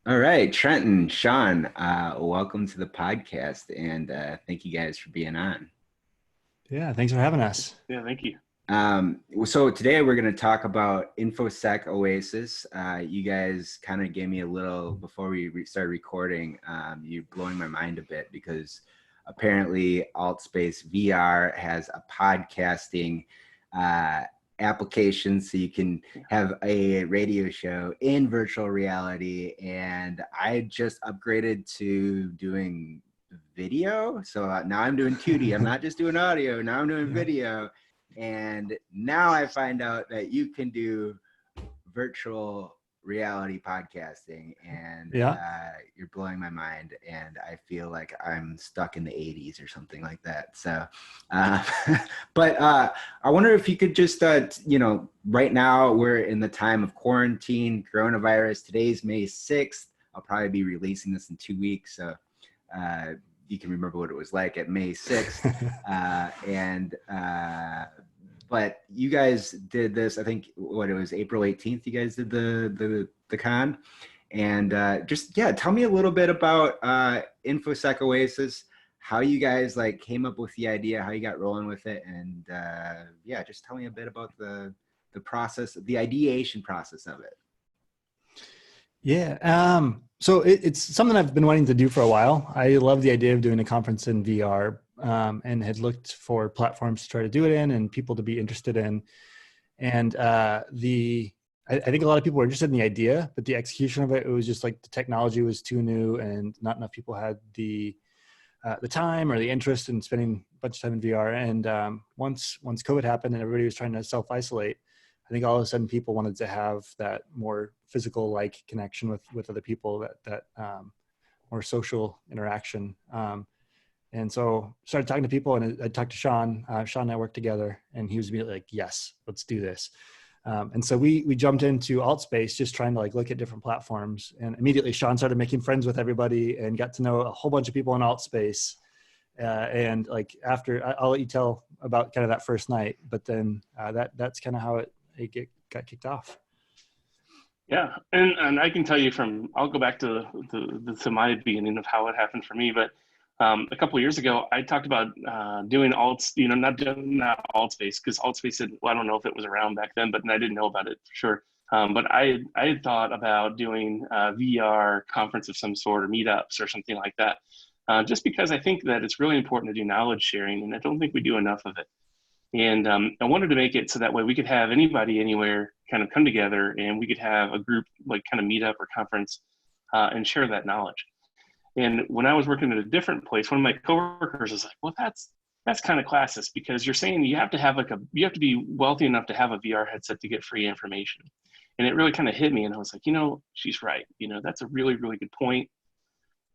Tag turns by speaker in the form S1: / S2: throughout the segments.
S1: All right, Trenton, Sean, welcome to the podcast, and thank you guys for being on.
S2: Yeah, thanks for having us.
S3: Yeah, thank you.
S1: So today we're going to talk about InfoSec Oasis. You guys kind of gave me a little before we started recording. You're blowing my mind a bit because apparently AltSpace VR has a podcasting uh, application, so you can have a radio show in virtual reality. And I just upgraded to doing video, so now I'm doing 2D. I'm not just doing audio. Now I'm doing video. And now I find out that you can do virtual reality podcasting, and you're blowing my mind. And I feel like I'm stuck in the 80s or something like that. So, but I wonder if you could just, right now we're in the time of quarantine, coronavirus. Today's May 6th. I'll probably be releasing this in 2 weeks. So, you can remember what it was like at May 6th. But you guys did this, I think, it was April 18th, you guys did the con. And tell me a little bit about InfoSec Oasis, how you guys came up with the idea, how you got rolling with it. And just tell me a bit about the process, the ideation process of it.
S2: Yeah. So it's something I've been wanting to do for a while. I love the idea of doing a conference in VR, and had looked for platforms to try to do it in and people to be interested in. And I think a lot of people were interested in the idea, but the execution of it was just the technology was too new and not enough people had the time or the interest in spending a bunch of time in VR. And once COVID happened and everybody was trying to self-isolate, I think all of a sudden people wanted to have that more physical connection with other people, that more social interaction. And so started talking to people, and I talked to Sean. Sean and I worked together, and he was immediately like, yes, let's do this. And so we jumped into AltSpace, just trying to look at different platforms. And immediately Sean started making friends with everybody and got to know a whole bunch of people in AltSpace. And after, I'll let you tell about kind of that first night, but then that's kind of how it got kicked off.
S3: Yeah, and I can tell you I'll go back to my beginning of how it happened for me. But a couple of years ago, I talked about doing not AltSpace, because AltSpace I don't know if it was around back then, but I didn't know about it for sure. But I had thought about doing a VR conference of some sort, or meetups or something like that, just because I think that it's really important to do knowledge sharing, and I don't think we do enough of it. And I wanted to make it so that way we could have anybody anywhere kind of come together, and we could have a group kind of meetup or conference and share that knowledge. And when I was working at a different place, one of my coworkers was like, well, that's kind of classist, because you're saying you have to have you have to be wealthy enough to have a VR headset to get free information. And it really kind of hit me, and I was like, she's right. That's a really, really good point.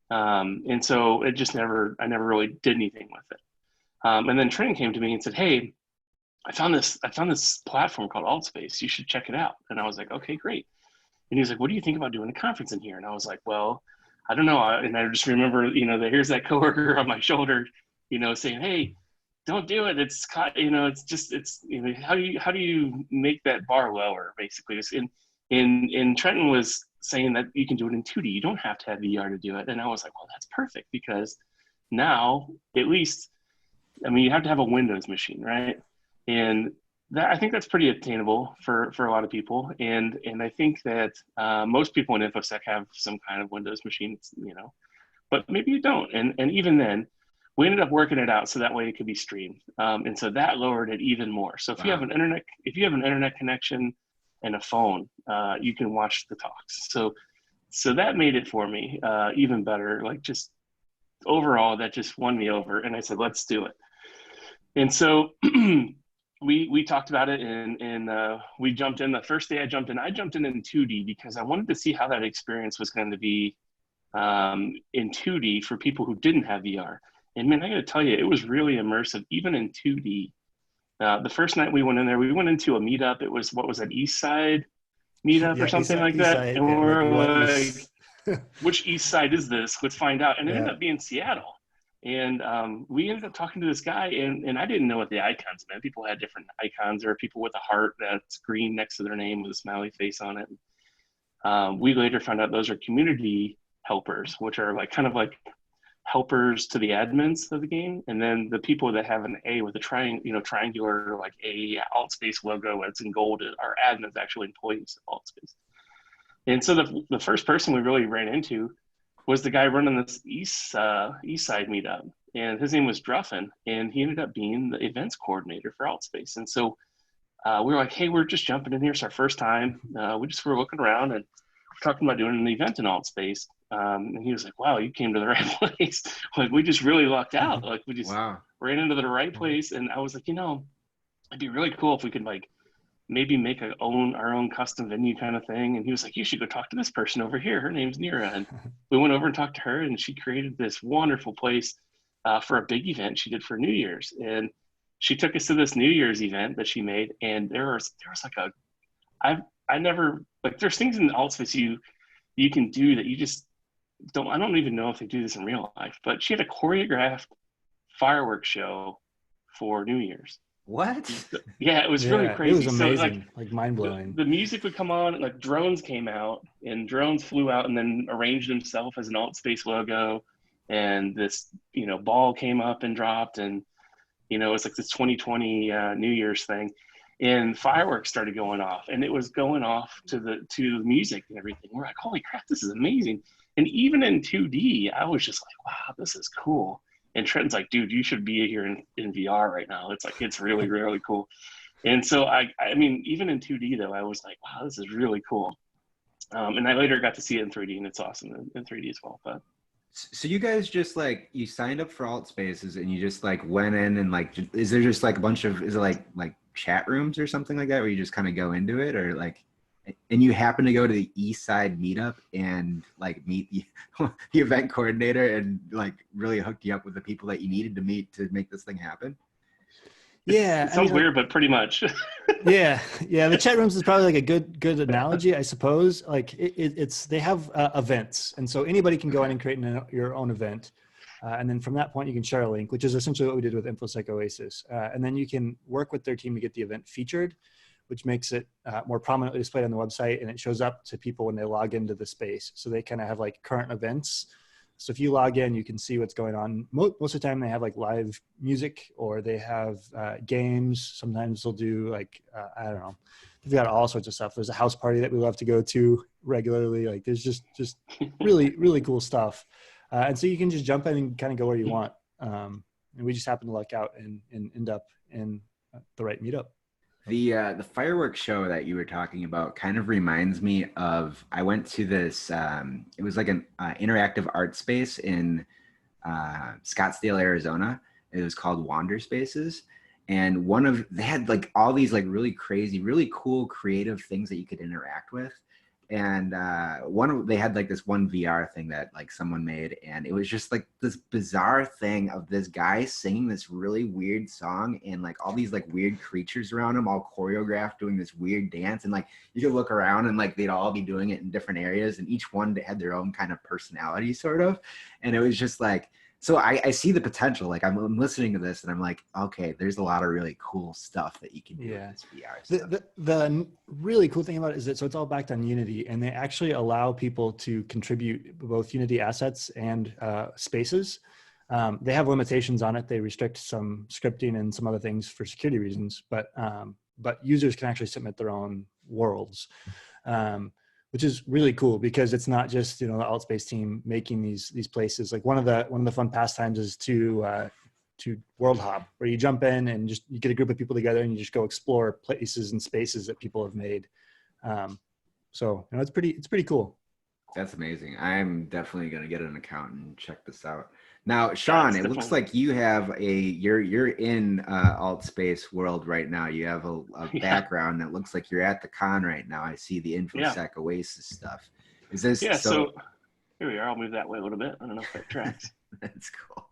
S3: And so I never really did anything with it. And then Trent came to me and said, hey, I found this platform called AltSpace. You should check it out. And I was like, okay, great. And he was like, what do you think about doing a conference in here? And I was like, well, I don't know. And I just remember, here's that coworker on my shoulder, saying, hey, don't do it. It's how do you make that bar lower, basically? And Trenton was saying that you can do it in 2D. You don't have to have VR to do it. And I was like, well, that's perfect, because now at least, you have to have a Windows machine, right? And I think that's pretty attainable for a lot of people. And I think that most people in InfoSec have some kind of Windows machine, but maybe you don't. And even then, we ended up working it out so that way it could be streamed. And so that lowered it even more. So if you have an internet connection and a phone, you can watch the talks. So that made it for me even better. Just overall, that just won me over. And I said, let's do it. And so we talked about it, and we jumped in. The first day I jumped in in 2D, because I wanted to see how that experience was going to be in 2D for people who didn't have VR. And man, I got to tell you, it was really immersive, even in 2D. The first night we went in there, we went into a meetup. It was, what was that, East Side meetup or something like that? Side, and we're like, which East Side is this? Let's find out. And it ended up being Seattle. And we ended up talking to this guy, and I didn't know what the icons meant. People had different icons. There are people with a heart that's green next to their name with a smiley face on it. We later found out those are community helpers, which are like kind of like helpers to the admins of the game, and then the people that have an A with a triangular like a AltSpace logo that's in gold are admins, actually employees of AltSpace. And so the first person we really ran into was the guy running this east side meetup, and his name was Druffin, and he ended up being the events coordinator for AltSpace. And so we were like, hey, we're just jumping in here. It's our first time. We just were looking around and we're talking about doing an event in AltSpace. And he was like, wow, you came to the right place. Like, we just really lucked out. Like, we just ran into the right place. And I was like, it'd be really cool if we could like maybe make our own custom venue kind of thing. And he was like, you should go talk to this person over here. Her name's Nira. And we went over and talked to her, and she created this wonderful place for a big event she did for New Year's. And she took us to this New Year's event that she made. And there was like I never, like, there's things in AltSpace you can do that you just I don't even know if they do this in real life, but she had a choreographed fireworks show for New Year's.
S1: What?
S3: Yeah, it was really crazy.
S2: It was amazing,
S3: So,
S2: like mind blowing.
S3: The music would come on, and like drones came out, and drones flew out and then arranged themselves as an AltSpace logo. And this, ball came up and dropped, and it's like this 2020 New Year's thing, and fireworks started going off, and it was going off to the music and everything. We're like, holy crap, this is amazing. And even in 2D, I was just like, wow, this is cool. And Trenton's like, dude, you should be here in VR right now. It's like, it's really, really cool. And so I mean, even in 2D though, I was like, wow, this is really cool. And I later got to see it in 3D, and it's awesome in 3D as well. But
S1: so you guys just like, you signed up for AltSpaces and you just like went in and like, is there just like a bunch of, is it like chat rooms or something like that where you just kind of go into it, or like, and you happen to go to the East Side meetup and like meet the event coordinator and like really hooked you up with the people that you needed to meet to make this thing happen?
S2: Yeah,
S3: it sounds weird, but pretty much.
S2: yeah. The chat rooms is probably like a good analogy, I suppose. Like it's they have events, and so anybody can go in and create your own event, and then from that point you can share a link, which is essentially what we did with InfoSec Oasis, and then you can work with their team to get the event featured, which makes it more prominently displayed on the website, and it shows up to people when they log into the space. So they kind of have like current events. So if you log in, you can see what's going on. Most of the time they have like live music, or they have games. Sometimes they'll do like, I don't know. They've got all sorts of stuff. There's a house party that we love to go to regularly. Like there's just really, really cool stuff. And so you can just jump in and kind of go where you want. And we just happen to luck out and end up in the right meetup.
S1: The fireworks show that you were talking about kind of reminds me of, I went to this, it was like an interactive art space in Scottsdale, Arizona. It was called Wander Spaces. And they had like all these like really crazy, really cool, creative things that you could interact with. And they had like this one VR thing that like someone made, and it was just like this bizarre thing of this guy singing this really weird song, and like all these like weird creatures around him, all choreographed, doing this weird dance. And like you could look around and like they'd all be doing it in different areas, and each one had their own kind of personality sort of. And it was just like, so I see the potential. Like I'm listening to this and I'm like, okay, there's a lot of really cool stuff that you can do with this VR stuff.
S2: The really cool thing about it is that, so it's all backed on Unity, and they actually allow people to contribute both Unity assets and spaces. They have limitations on it. They restrict some scripting and some other things for security reasons, but users can actually submit their own worlds. Which is really cool because it's not just, the AltSpace team making these places. Like one of the fun pastimes is to World Hop, where you jump in and you get a group of people together and you just go explore places and spaces that people have made. So it's pretty cool.
S1: That's amazing. I'm definitely going to get an account and check this out. Now, Sean, it looks like you have you're in AltSpace world right now. You have a background that looks like you're at the con right now. I see the InfoSec Oasis stuff. Is this?
S3: Yeah. So here we are. I'll move that way a little bit. I don't know if that tracks.
S1: That's cool.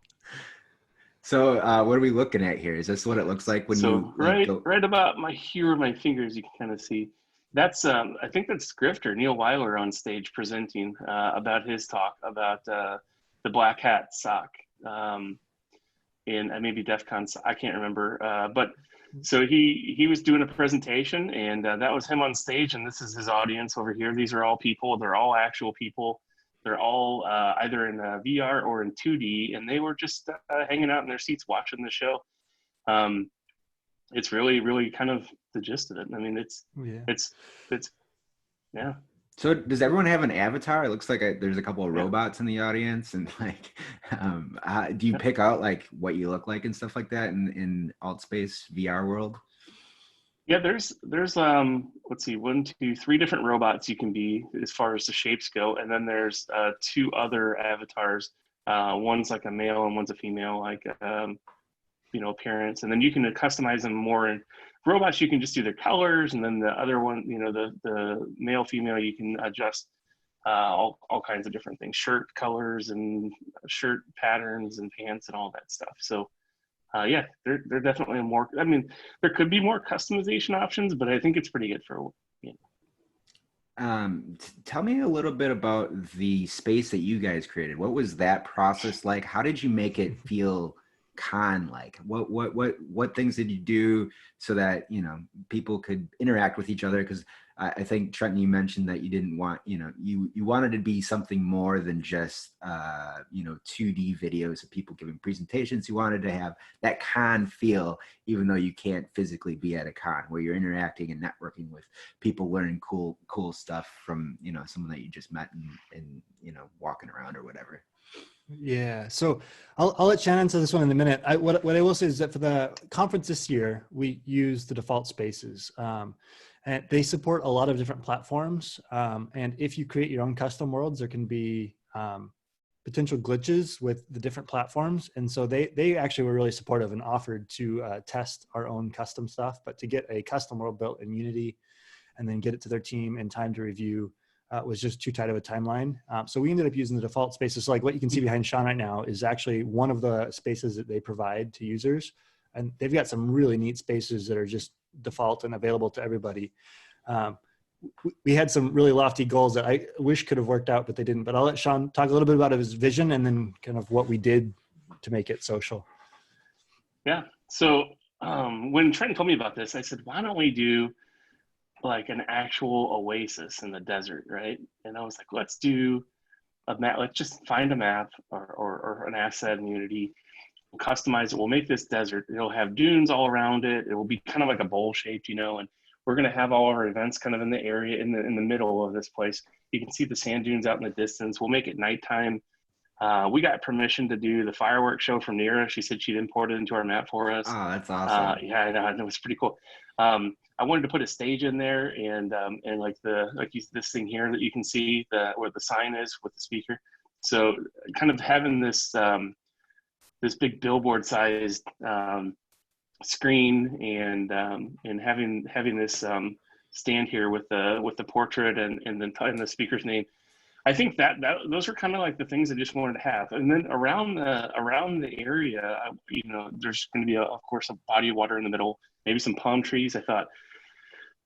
S1: So what are we looking at here? Is this what it looks like when you
S3: right about my fingers? You can kind of see. That's I think that's Grifter Neil Weiler on stage presenting about his talk about the Black Hat sock in maybe DEF CON. I can't remember, but So he was doing a presentation, and that was him on stage, and this is his audience over here. These are all people. They're all actual people. They're all either in VR or in 2D, and they were just hanging out in their seats watching the show. It's really, really kind of the gist of it. I mean, it's yeah.
S1: So does everyone have an avatar? It looks like there's a couple of robots in the audience, and like, do you pick out like what you look like and stuff like that in AltSpace VR world?
S3: Yeah, there's let's see, 1, 2, 3 different robots you can be as far as the shapes go, and then there's 2 other avatars. One's like a male and one's a female, like appearance, and then you can customize them more. In robots, you can just do their colors, and then the other one, the male, female, you can adjust all kinds of different things, shirt colors and shirt patterns and pants and all that stuff. So yeah, they're definitely more. I mean, there could be more customization options, but I think it's pretty good for.
S1: Tell me a little bit about the space that you guys created. What was that process like? How did you make it feel con like? What things did you do so that people could interact with each other? Because I think Trenton, you mentioned that you didn't want you wanted to be something more than just 2D videos of people giving presentations. You wanted to have that con feel, even though you can't physically be at a con, where you're interacting and networking with people, learning cool stuff from someone that you just met and walking around or whatever.
S2: Yeah, so I'll let Shannon answer this one in a minute. What I will say is that for the conference this year, we use the default spaces, and they support a lot of different platforms. And if you create your own custom worlds, there can be potential glitches with the different platforms. And so they actually were really supportive and offered to test our own custom stuff, but to get a custom world built in Unity and then get it to their team in time to review was just too tight of a timeline. So we ended up using the default spaces. So like what you can see behind Sean right now is actually one of the spaces that they provide to users. And they've got some really neat spaces that are just default and available to everybody. We had some really lofty goals that I wish could have worked out, but they didn't. But I'll let Sean talk a little bit about his vision and then kind of what we did to make it social.
S3: Yeah. So when Trenton told me about this, I said, why don't we do like an actual oasis in the desert, right? And I was like, let's do a map. Let's just find a map or an asset in Unity, we'll customize it. We'll make this desert. It'll have dunes all around it. It will be kind of like a bowl shaped, and we're going to have all our events kind of in the area in the middle of this place. You can see the sand dunes out in the distance. We'll make it nighttime. We got permission to do the fireworks show from Nira. She said she'd import it into our map for us.
S1: Oh, that's awesome.
S3: Yeah, I know, it was pretty cool. I wanted to put a stage in there and like this thing here that you can see where the sign is with the speaker. So kind of having this this big billboard sized screen and having this stand here with the portrait and the speaker's name. I think that those are kind of like the things I just wanted to have. And then around the area, there's going to be of course a body of water in the middle, maybe some palm trees. I thought,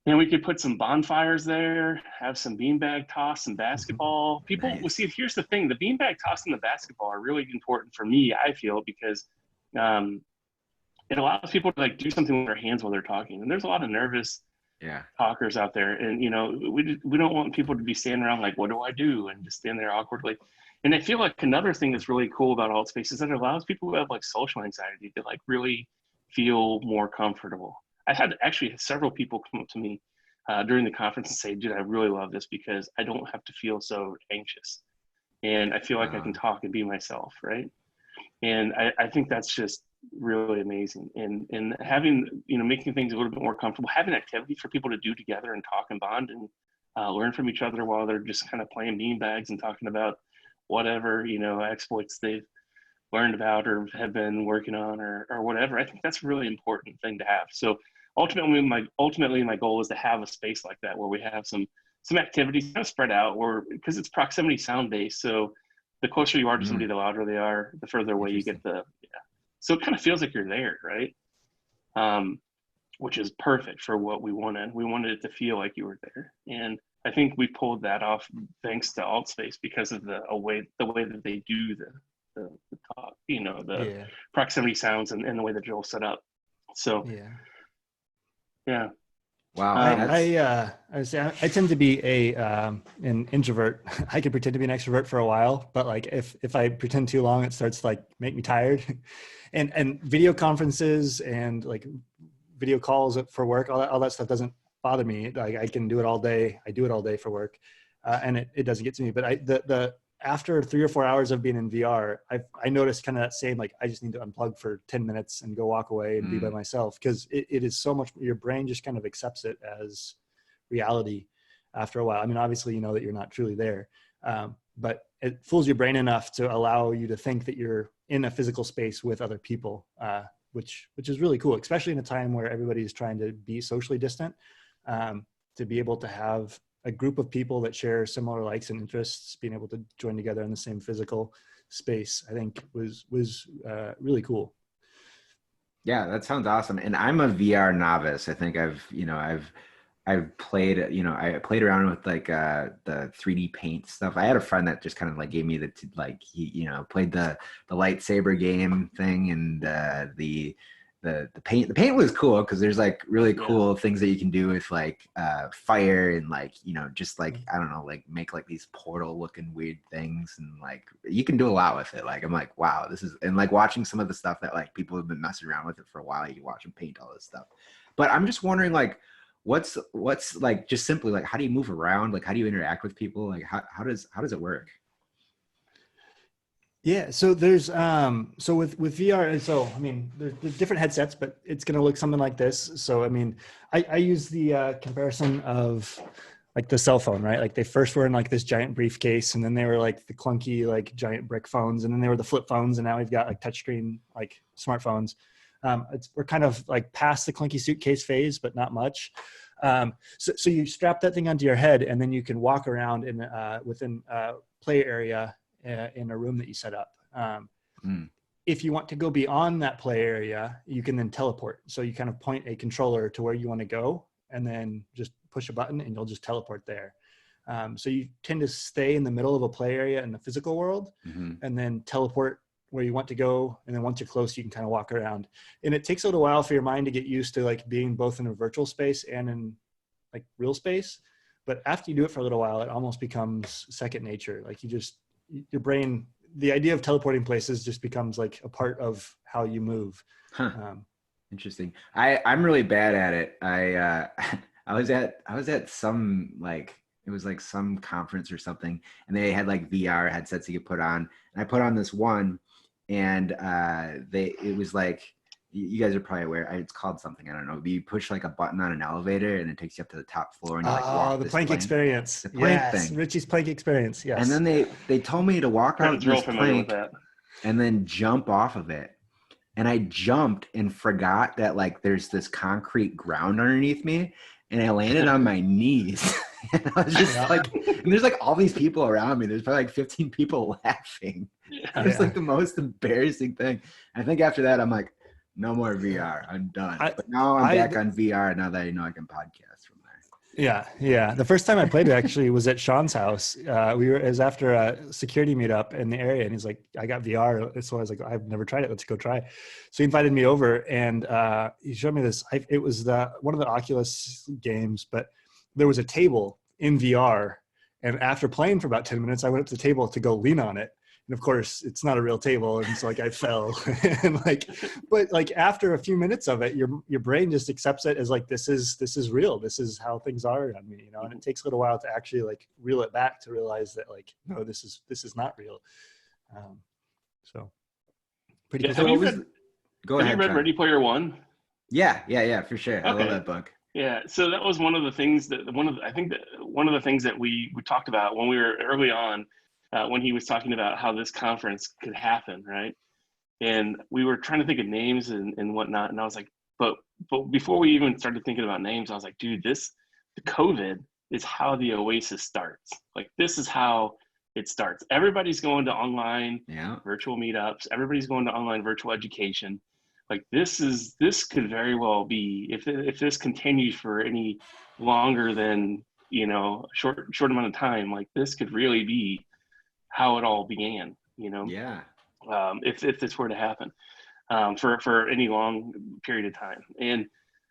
S3: we could put some bonfires there, have some beanbag toss, some basketball. People will see. Here's the thing: the beanbag toss and the basketball are really important for me. I feel because it allows people to like do something with their hands while they're talking. And there's a lot of nervous talkers out there, and we don't want people to be standing around like, what do I do, and just stand there awkwardly. And I feel like another thing that's really cool about AltSpace is that it allows people who have like social anxiety to like really feel more comfortable. I had actually several people come up to me during the conference and say, dude, I really love this because I don't have to feel so anxious. And I feel like I can talk and be myself, right? And I think that's just really amazing. And having, making things a little bit more comfortable, having activities for people to do together and talk and bond and learn from each other while they're just kind of playing beanbags and talking about whatever, exploits they've learned about or have been working on or whatever. I think that's a really important thing to have. So ultimately my goal is to have a space like that where we have some activities kind of spread out, or because it's proximity sound based. So the closer you are to somebody, the louder they are, the further away you get so it kind of feels like you're there, right? Which is perfect for what we wanted. We wanted it to feel like you were there. And I think we pulled that off thanks to AltSpace because of the way that they do the talk, the proximity sounds and the way that Joel set up. So Yeah.
S1: Wow.
S2: I tend to be an introvert. I can pretend to be an extrovert for a while, but like if I pretend too long, it starts to like make me tired. And video conferences and like video calls for work, all that stuff doesn't bother me. Like I can do it all day. I do it all day for work, and it doesn't get to me. But the after 3 or 4 hours of being in VR, I noticed kind of that same, like, I just need to unplug for 10 minutes and go walk away and be by myself. Cause it is so much, your brain just kind of accepts it as reality after a while. I mean, obviously you know that you're not truly there. But it fools your brain enough to allow you to think that you're in a physical space with other people, which is really cool, especially in a time where everybody's trying to be socially distant, to be able to have a group of people that share similar likes and interests, being able to join together in the same physical space, I think was really cool.
S1: Yeah, that sounds awesome. And I'm a VR novice. I think I've played, I played around with like the 3D paint stuff. I had a friend that just kind of like gave me he, played the lightsaber game thing, and the paint. The paint was cool because there's like really cool things that you can do with like fire and like, just like, I don't know, like make like these portal looking weird things, and like you can do a lot with it. Like I'm like, wow, this is, and like watching some of the stuff that like people have been messing around with it for a while. You can watch them paint all this stuff. But I'm just wondering, like, what's like, just simply like, how do you move around? Like, how do you interact with people? Like, how does it work?
S2: Yeah, so there's so with VR, so I mean there's different headsets, but it's going to look something like this. So I mean, I use the comparison of like the cell phone, right? Like they first were in like this giant briefcase, and then they were like the clunky like giant brick phones, and then they were the flip phones, and now we've got like touchscreen like smartphones. We're kind of like past the clunky suitcase phase, but not much. So you strap that thing onto your head, and then you can walk around in within play area in a room that you set up. If you want to go beyond that play area, you can then teleport. So you kind of point a controller to where you want to go, and then just push a button and you'll just teleport there. So you tend to stay in the middle of a play area in the physical world, and then teleport where you want to go. And then once you're close, you can kind of walk around. And it takes a little while for your mind to get used to like being both in a virtual space and in like real space. But after you do it for a little while, it almost becomes second nature. Like your brain, the idea of teleporting places just becomes like a part of how you move.
S1: Interesting. I'm really bad at it. I was at some, like, it was like some conference or something, and they had like VR headsets you could put on, and I put on this one, and it was like, you guys are probably aware, it's called something, I don't know, but you push like a button on an elevator and it takes you up to the top floor, and you like walk
S2: The
S1: this
S2: plank experience.
S1: the plank
S2: Yes,
S1: thing.
S2: Richie's plank experience. Yes.
S1: And then they told me to walk out this plank and then jump off of it. And I jumped and forgot that like there's this concrete ground underneath me, and I landed on my knees. And I was just like, and there's like all these people around me. There's probably like 15 people laughing. It was like the most embarrassing thing. I think after that, I'm like, no more VR. I'm done. But now I'm back on VR now that I know I can podcast from there.
S2: Yeah. The first time I played it actually was at Sean's house. It was after a security meetup in the area, and he's like, I got VR. So I was like, I've never tried it. Let's go try. So he invited me over, and he showed me this. It was one of the Oculus games, but there was a table in VR. And after playing for about 10 minutes, I went up to the table to go lean on it. And of course, it's not a real table, and so like I fell, and but like after a few minutes of it, your brain just accepts it as like this is real. This is how things are. I mean, and it takes a little while to actually like reel it back to realize that like no, this is not real. So pretty cool.
S3: Have you read
S1: John.
S3: Ready Player One?
S1: Yeah, for sure.
S3: Okay.
S1: I love that book.
S3: Yeah, so that was one of the things that one of the things that we talked about when we were early on, when he was talking about how this conference could happen, right? And we were trying to think of names and whatnot, and I was like, but before we even started thinking about names, I was like, dude, the COVID is how the Oasis starts. Like, this is how it starts. Everybody's going to online virtual meetups. Everybody's going to online virtual education. Like this could very well be, if this continues for any longer than, short amount of time, like this could really be how it all began, if this were to happen, for any long period of time. And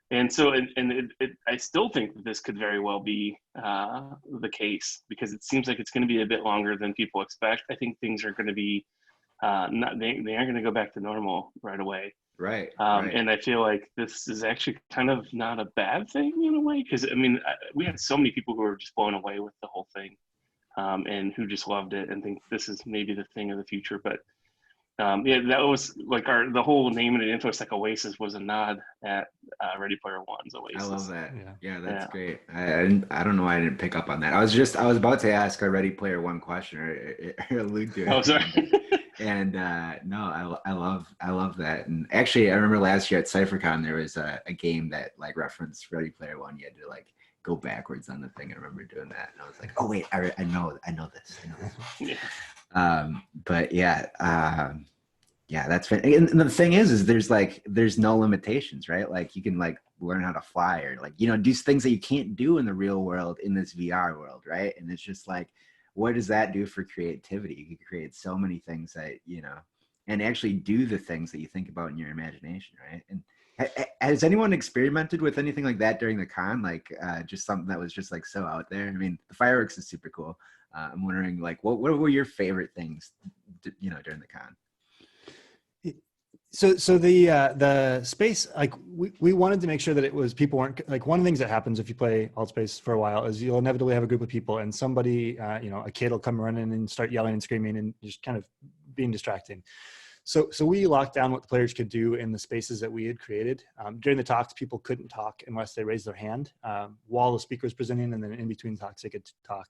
S3: And so, I still think that this could very well be the case, because it seems like it's going to be a bit longer than people expect. I think things are going to be not they aren't going to go back to normal right away.
S1: Right.
S3: And I feel like this is actually kind of not a bad thing in a way, because I mean, we had so many people who were just blown away with the whole thing, and who just loved it and think this is maybe the thing of the future. But yeah, that was like the whole name of it, InfoSec Oasis, was a nod at Ready Player One's Oasis.
S1: I love that. Yeah, that's
S3: Yeah.
S1: great. I don't know why I didn't pick up on that. I was about to ask a Ready Player One question or allude to it.
S3: Oh, sorry.
S1: And no, I love that. And actually, I remember last year at CypherCon there was a game that like referenced Ready Player One. You had to like go backwards on the thing. I remember doing that, and I was like, oh wait, I know this.
S3: Yeah.
S1: But yeah. Yeah, that's fun. And the thing is there's no limitations, right? Like you can like learn how to fly or like, do things that you can't do in the real world in this VR world, right? And it's just like, what does that do for creativity? You can create so many things that, and actually do the things that you think about in your imagination, right? And has anyone experimented with anything like that during the con? Like just something that was just like so out there? I mean, the fireworks is super cool. I'm wondering like, what were your favorite things, during the con?
S2: So the space, like we wanted to make sure that it was, people weren't like, one of the things that happens if you play alt space for a while is you'll inevitably have a group of people and somebody, a kid will come running and start yelling and screaming and just kind of being distracting. So we locked down what the players could do in the spaces that we had created. During the talks, people couldn't talk unless they raised their hand while the speaker was presenting, and then in between talks they could talk.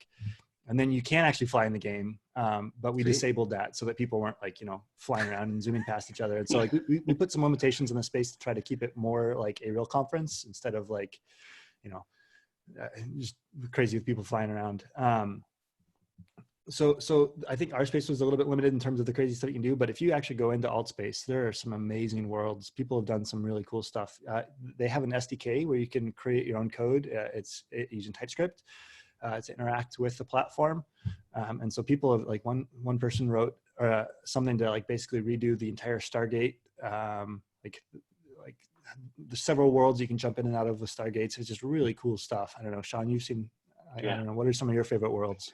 S2: And then you can actually fly in the game, but we disabled that so that people weren't like, flying around and zooming past each other. And so like we put some limitations in the space to try to keep it more like a real conference instead of like, just crazy with people flying around. So I think our space was a little bit limited in terms of the crazy stuff you can do, but if you actually go into alt space, there are some amazing worlds. People have done some really cool stuff. They have an SDK where you can create your own code. It's using TypeScript. To interact with the platform, and so people have like one person wrote something to like basically redo the entire Stargate, like the several worlds you can jump in and out of with Stargates. It's just really cool stuff. I don't know, Sean, you've seen. I don't know, what are some of your favorite worlds?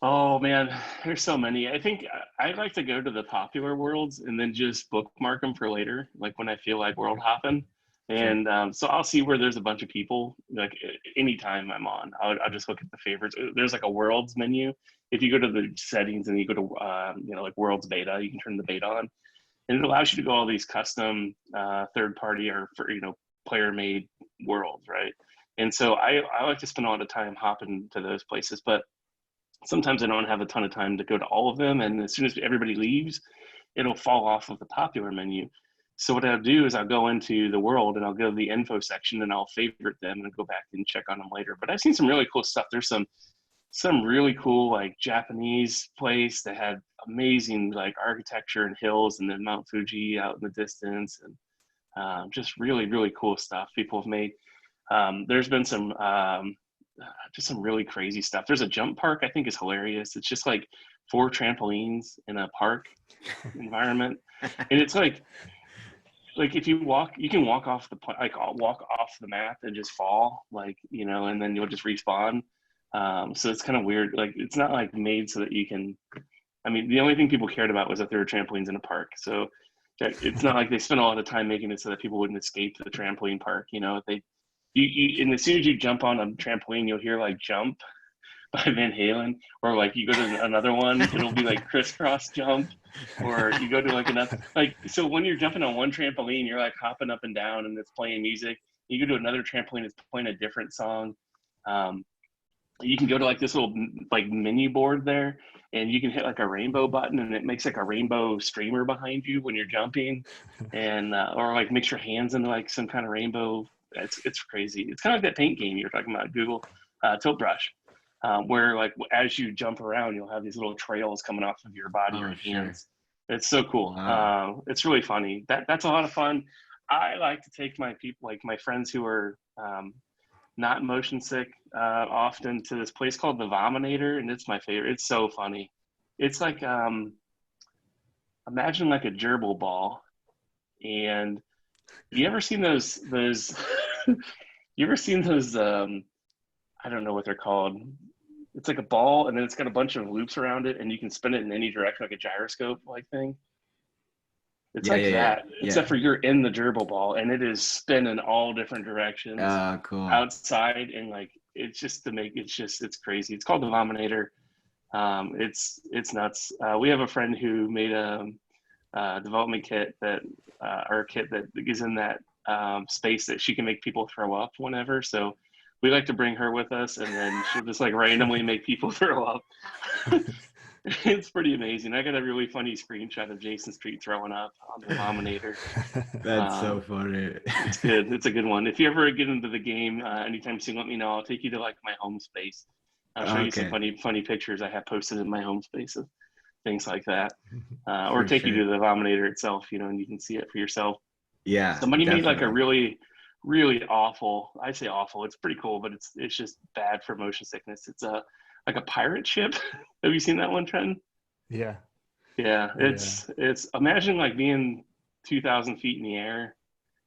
S3: Oh man, there's so many. I think I like to go to the popular worlds and then just bookmark them for later, like when I feel like world hopping. And so I'll see where there's a bunch of people, like anytime I'm on, I'll just look at the favorites. There's like a worlds menu. If you go to the settings and you go to, like worlds beta, you can turn the beta on, and it allows you to go all these custom third party or player made worlds, right? And so I like to spend a lot of time hopping to those places, but sometimes I don't have a ton of time to go to all of them. And as soon as everybody leaves, it'll fall off of the popular menu. So what I'll do is I'll go into the world and I'll go to the info section and I'll favorite them and go back and check on them later. But I've seen some really cool stuff. There's some really cool like Japanese place that had amazing like architecture and hills and then Mount Fuji out in the distance, and just really, really cool stuff people have made. There's been just some really crazy stuff. There's a jump park I think is hilarious. It's just like 4 trampolines in a park environment, and it's like if you walk, you can walk off walk off the map and just fall, and then you'll just respawn. So it's kind of weird. Like it's not like made so that you can. I mean, the only thing people cared about was that there were trampolines in a park. So it's not like they spent a lot of time making it so that people wouldn't escape the trampoline park. And as soon as you jump on a trampoline, you'll hear like "Jump" by Van Halen, or like you go to another one, it'll be like "Crisscross Jump," or you go to like another, so when you're jumping on one trampoline, you're like hopping up and down and it's playing music. You go to another trampoline, it's playing a different song. You can go to like this little like menu board there, and you can hit like a rainbow button and it makes like a rainbow streamer behind you when you're jumping, and or like mix your hands into like some kind of rainbow. It's crazy. It's kind of like that paint game you're talking about, Google Tilt Brush. Where like as you jump around, you'll have these little trails coming off of your body or hands. Sure. It's so cool. Wow. It's really funny. That's a lot of fun. I like to take my people, like my friends who are not motion sick, often to this place called the Vominator, and it's my favorite. It's so funny. It's like imagine like a gerbil ball, and you ever seen those You ever seen those? I don't know what they're called. It's like a ball, and then it's got a bunch of loops around it, and you can spin it in any direction, like a gyroscope like thing. It's
S1: Yeah,
S3: like
S1: yeah, yeah,
S3: that, except
S1: yeah.
S3: for you're in the gerbil ball, and it is spinning all different directions
S1: Cool.
S3: outside, and like it's crazy. It's called the Vominator. It's nuts. We have a friend who made a development kit that or a kit that is in that space that she can make people throw up whenever. So we like to bring her with us, and then she'll just like randomly make people throw up. It's pretty amazing. I got a really funny screenshot of Jason Street throwing up on the Vominator.
S1: That's so funny.
S3: It's good. It's a good one. If you ever get into the game anytime soon, let me know. I'll take you to like my home space. I'll show you some funny pictures I have posted in my home space of things like that, or take you to the Vominator itself, and you can see it for yourself.
S1: Yeah.
S3: Somebody
S1: definitely.
S3: made like a really, really awful. I say awful. It's pretty cool, but it's just bad for motion sickness. It's like a pirate ship. Have you seen that one, Trenton?
S2: Yeah.
S3: Yeah. It's imagine like being 2,000 feet in the air,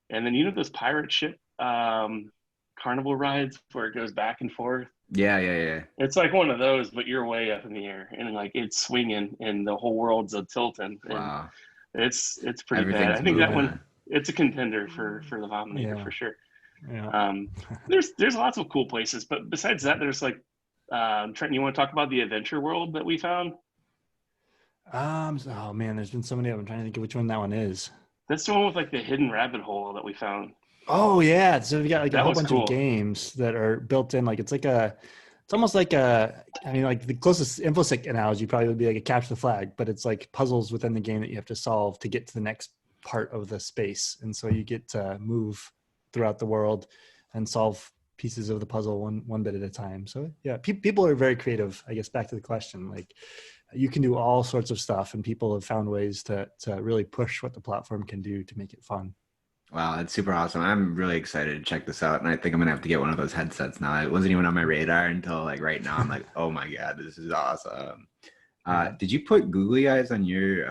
S3: and then those pirate ship carnival rides where it goes back and forth.
S1: Yeah.
S3: It's like one of those, but you're way up in the air, and like it's swinging, and the whole world's a tilting.
S1: Wow.
S3: And it's pretty bad. I think that one, it's a contender for the Vominator for sure.
S2: Yeah.
S3: There's lots of cool places, but besides that, there's like Trenton, you want to talk about the adventure world that we found?
S2: Oh man, there's been so many of them. I'm trying to think of which one that one is.
S3: That's the one with like the hidden rabbit hole that we found.
S2: Oh yeah, so we got like a whole bunch
S3: cool.
S2: of games that are built in. Like it's almost like like the closest InfoSec analogy probably would be like a capture the flag, but it's like puzzles within the game that you have to solve to get to the next part of the space. And so you get to move throughout the world and solve pieces of the puzzle one bit at a time. So yeah, people are very creative. I guess back to the question, like you can do all sorts of stuff, and people have found ways to really push what the platform can do to make it fun.
S1: Wow, that's super awesome. I'm really excited to check this out, and I think I'm gonna have to get one of those headsets now. It wasn't even on my radar until like right now. I'm like, oh my god, this is awesome. Did you put googly eyes on your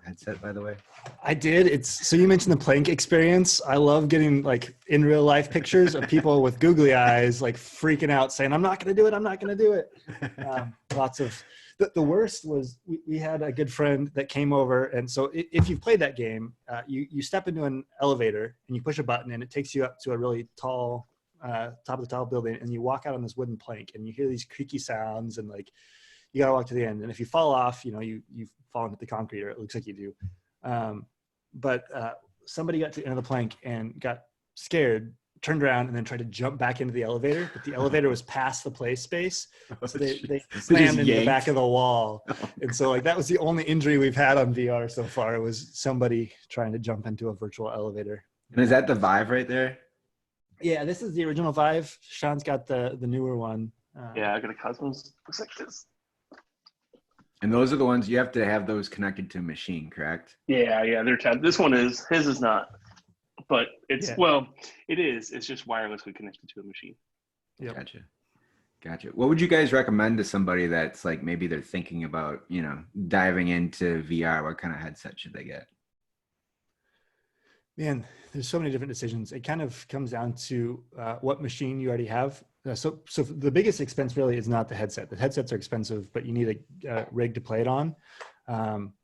S1: headset, by the way?
S2: I did. So you mentioned the plank experience. I love getting like in real life pictures of people with googly eyes, like freaking out, saying, "I'm not going to do it. I'm not going to do it." Lots of. The worst was we had a good friend that came over, and so if you've played that game, you step into an elevator and you push a button, and it takes you up to a really tall top of the tall building, and you walk out on this wooden plank, and you hear these creaky sounds, and like you gotta walk to the end, and if you fall off, you fall into the concrete, or it looks like you do. But somebody got to the end of the plank and got scared, turned around, and then tried to jump back into the elevator, but the elevator was past the play space, so they slammed into the back of the wall. And so like that was the only injury we've had on VR so far. It was somebody trying to jump into a virtual elevator.
S1: And is that the Vive right there?
S2: Yeah, this is the original Vive. Sean's got the newer one.
S3: Yeah, I got a Cosmos. Looks like this.
S1: And those are the ones you have to have those connected to a machine, correct?
S3: Yeah, they're tabbed. This one is, his is not, but it's, it is. It's just wirelessly connected to a machine.
S2: Yep.
S1: Gotcha. What would you guys recommend to somebody that's like, maybe they're thinking about, diving into VR? What kind of headset should they get?
S2: Man, there's so many different decisions. It kind of comes down to what machine you already have. So the biggest expense really is not the headset. The headsets are expensive, but you need a rig to play it on.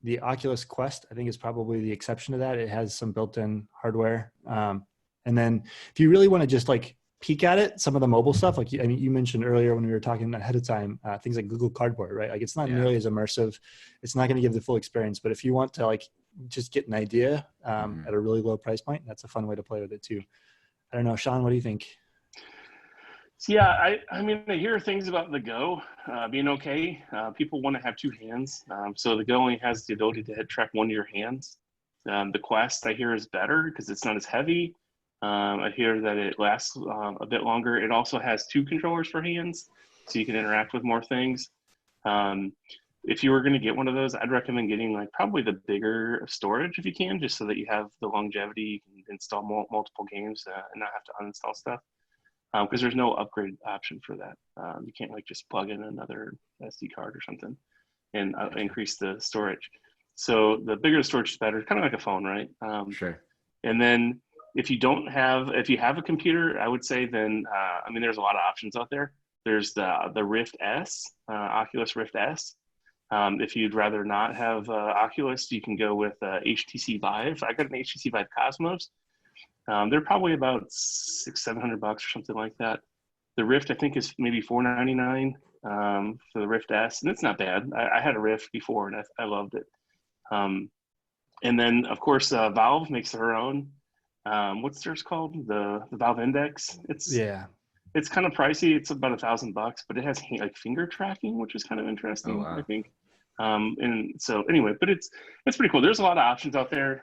S2: The Oculus Quest, I think, is probably the exception to that. It has some built-in hardware. And then if you really want to just like peek at it, some of the mobile stuff, like you mentioned earlier when we were talking ahead of time, things like Google Cardboard, right? Like it's not nearly as immersive. It's not going to give the full experience, but if you want to like just get an idea at a really low price point, that's a fun way to play with it too. I don't know, Sean, what do you think?
S3: Yeah, I mean, I hear things about the Go being okay. People want to have two hands. So the Go only has the ability to track one of your hands. The Quest, I hear, is better because it's not as heavy. I hear that it lasts a bit longer. It also has two controllers for hands, so you can interact with more things. If you were going to get one of those, I'd recommend getting like probably the bigger storage if you can, just so that you have the longevity. You can install multiple games and not have to uninstall stuff. Because there's no upgrade option for that. You can't like just plug in another SD card or something and increase the storage. So the bigger the storage is better. It's kind of like a phone, right?
S1: Sure.
S3: And then if you have a computer, I would say then, I mean, there's a lot of options out there. There's the Rift S, Oculus Rift S. If you'd rather not have Oculus, you can go with HTC Vive. I got an HTC Vive Cosmos. They're probably about $600-700 or something like that. The Rift, I think, is maybe $499 for the Rift S, and it's not bad. I had a Rift before, and I loved it. And then, of course, Valve makes their own. What's theirs called? The Valve Index. It's kind of pricey. It's about $1,000, but it has like finger tracking, which is kind of interesting. Oh, wow. I think. And so anyway, but it's pretty cool. There's a lot of options out there.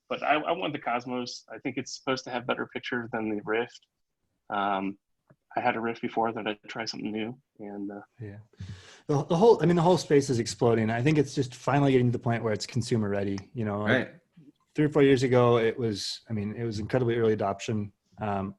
S3: But I want the Cosmos. I think it's supposed to have better picture than the Rift. I had a Rift before that I'd try something new, and
S2: the whole space is exploding. I think it's just finally getting to the point where it's consumer ready. You know,
S1: right.
S2: Like 3 or 4 years ago, it was incredibly early adoption.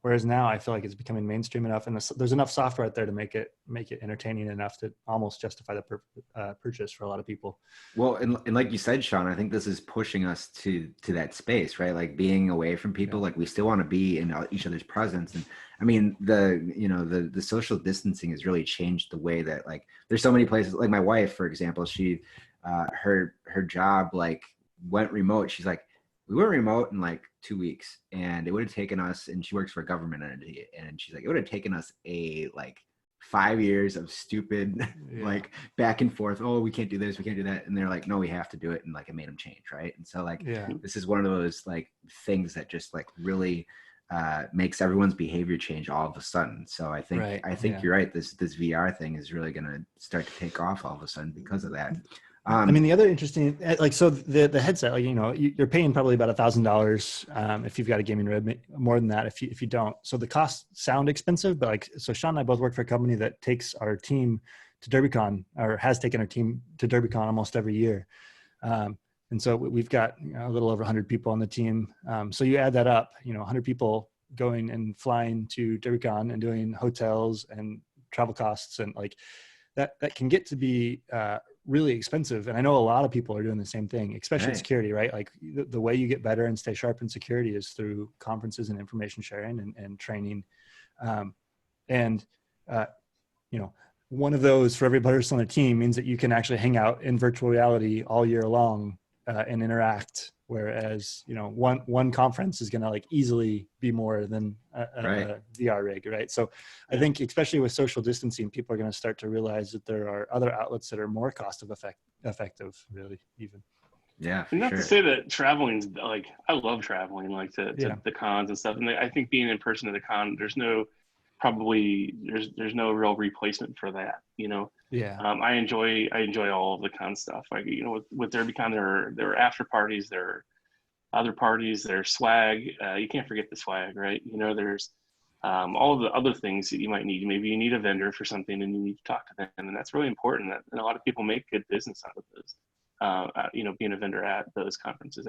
S2: Whereas now I feel like it's becoming mainstream enough, and there's enough software out there to make it entertaining enough to almost justify the purchase for a lot of people.
S1: Well, and like you said, Sean, I think this is pushing us to that space, right? Like being away from people, like we still want to be in each other's presence. And I mean, the social distancing has really changed the way that, like, there's so many places, like my wife, for example, she, her job like went remote. She's like, we were remote in like 2 weeks, and it would have taken us, and she works for a government entity, and she's like, it would have taken us like 5 years of stupid, like back and forth. Oh, we can't do this, we can't do that. And they're like, no, we have to do it. And like, it made them change. Right. And so like, this is one of those like things that just like really makes everyone's behavior change all of a sudden. So I think you're right. This VR thing is really going to start to take off all of a sudden because of that.
S2: I mean, the other interesting, like, so the headset, like, you know, you're paying probably about $1,000 if you've got a gaming rig, more than that if you don't. So the costs sound expensive, but like, so Sean and I both work for a company that takes our team to DerbyCon, or has taken our team to DerbyCon almost every year. And so we've got, you know, a little over 100 people on the team. So you add that up, you know, 100 people going and flying to DerbyCon and doing hotels and travel costs, and like that can get to be really expensive. And I know a lot of people are doing the same thing, especially in security, right? Like the way you get better and stay sharp in security is through conferences and information sharing and training. You know, one of those for every person on the team means that you can actually hang out in virtual reality all year long and interact. Whereas, you know, one conference is going to like easily be more than a VR rig, right? So I think especially with social distancing, people are going to start to realize that there are other outlets that are more cost effective, really, even.
S1: Yeah,
S3: and not to say that traveling's like, I love traveling, like to the cons and stuff. And I think being in person at a con, there's no real replacement for that, you know. I enjoy all of the con stuff. Like, you know, with DerbyCon, there are after parties, there are other parties, there's swag. You can't forget the swag, right? You know, there's all of the other things that you might need. Maybe you need a vendor for something and you need to talk to them, and that's really important. And a lot of people make good business out of this. You know, being a vendor at those conferences.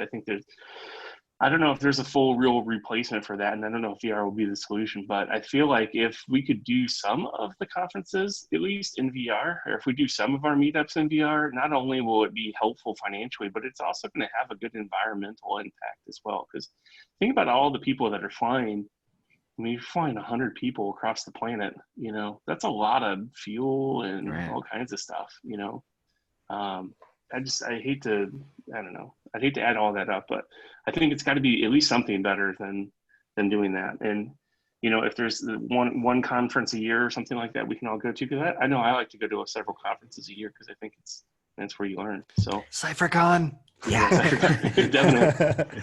S3: I don't know if there's a full real replacement for that, and I don't know if VR will be the solution, but I feel like if we could do some of the conferences, at least in VR, or if we do some of our meetups in VR, not only will it be helpful financially, but it's also going to have a good environmental impact as well. Because think about all the people that are flying. I mean, you're flying 100 people across the planet, you know, that's a lot of fuel and all kinds of stuff, you know. I'd hate to add all that up, but I think it's got to be at least something better than doing that. And, you know, if there's one conference a year or something like that, we can all go to, because I know I like to go to several conferences a year, because I think that's where you learn. So
S2: CypherCon.
S3: CypherCon, definitely.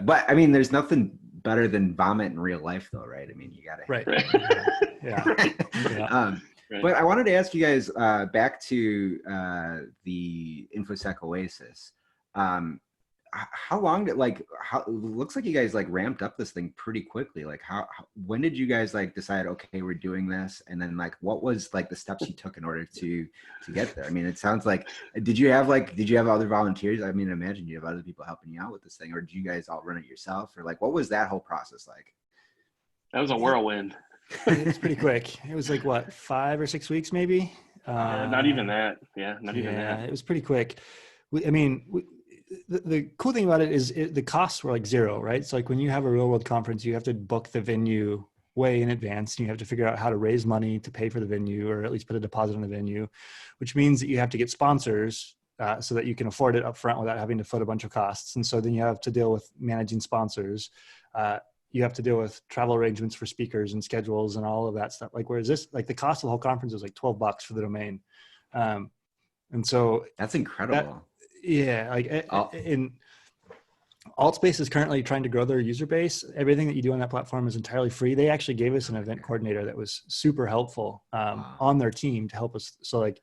S1: But I mean, there's nothing better than vomit in real life, though, right? I mean, you got to.
S3: Right.
S1: But I wanted to ask you guys back to the InfoSec Oasis. How long did it looks like you guys like ramped up this thing pretty quickly. Like when did you guys like decide, okay, we're doing this? And then like, what was like the steps you took in order to get there? I mean, it sounds like, did you have other volunteers? I mean, I imagine you have other people helping you out with this thing, or did you guys all run it yourself, or like, what was that whole process like?
S3: That was a whirlwind.
S2: It's pretty quick. It was like what, 5 or 6 weeks, maybe.
S3: Not even that. Yeah, not even that.
S2: It was pretty quick. the cool thing about it is the costs were like zero, right? So like when you have a real world conference, you have to book the venue way in advance, and you have to figure out how to raise money to pay for the venue, or at least put a deposit on the venue, which means that you have to get sponsors so that you can afford it up front without having to foot a bunch of costs. And so then you have to deal with managing sponsors. You have to deal with travel arrangements for speakers and schedules and all of that stuff. Like, whereas this, like the cost of the whole conference was like $12 for the domain. And so
S1: That's incredible.
S2: In Altspace is currently trying to grow their user base. Everything that you do on that platform is entirely free. They actually gave us an event coordinator that was super helpful on their team to help us. So like,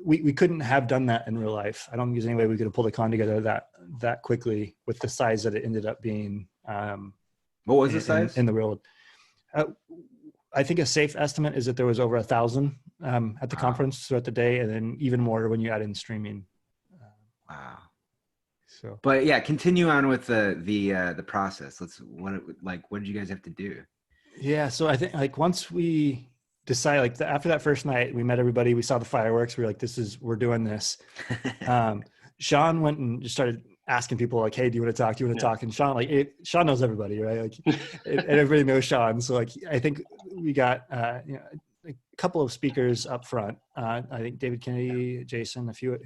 S2: we couldn't have done that in real life. I don't think there's any way we could have pulled a con together that quickly with the size that it ended up being.
S1: What was the size
S2: in the real world? I think a safe estimate is that there was over 1,000 at the conference throughout the day, and then even more when you add in streaming.
S1: Wow.
S2: So,
S1: but yeah, continue on with the process. What did you guys have to do?
S2: Yeah, so I think like once we decided, like after that first night, we met everybody, we saw the fireworks, we were like, we're doing this. Sean went and just started asking people like, hey, do you want to talk? Do you want to talk? And Sean, Sean knows everybody, right? Like, and everybody knows Sean. So like, I think we got a couple of speakers up front. I think David Kennedy, Jason, a few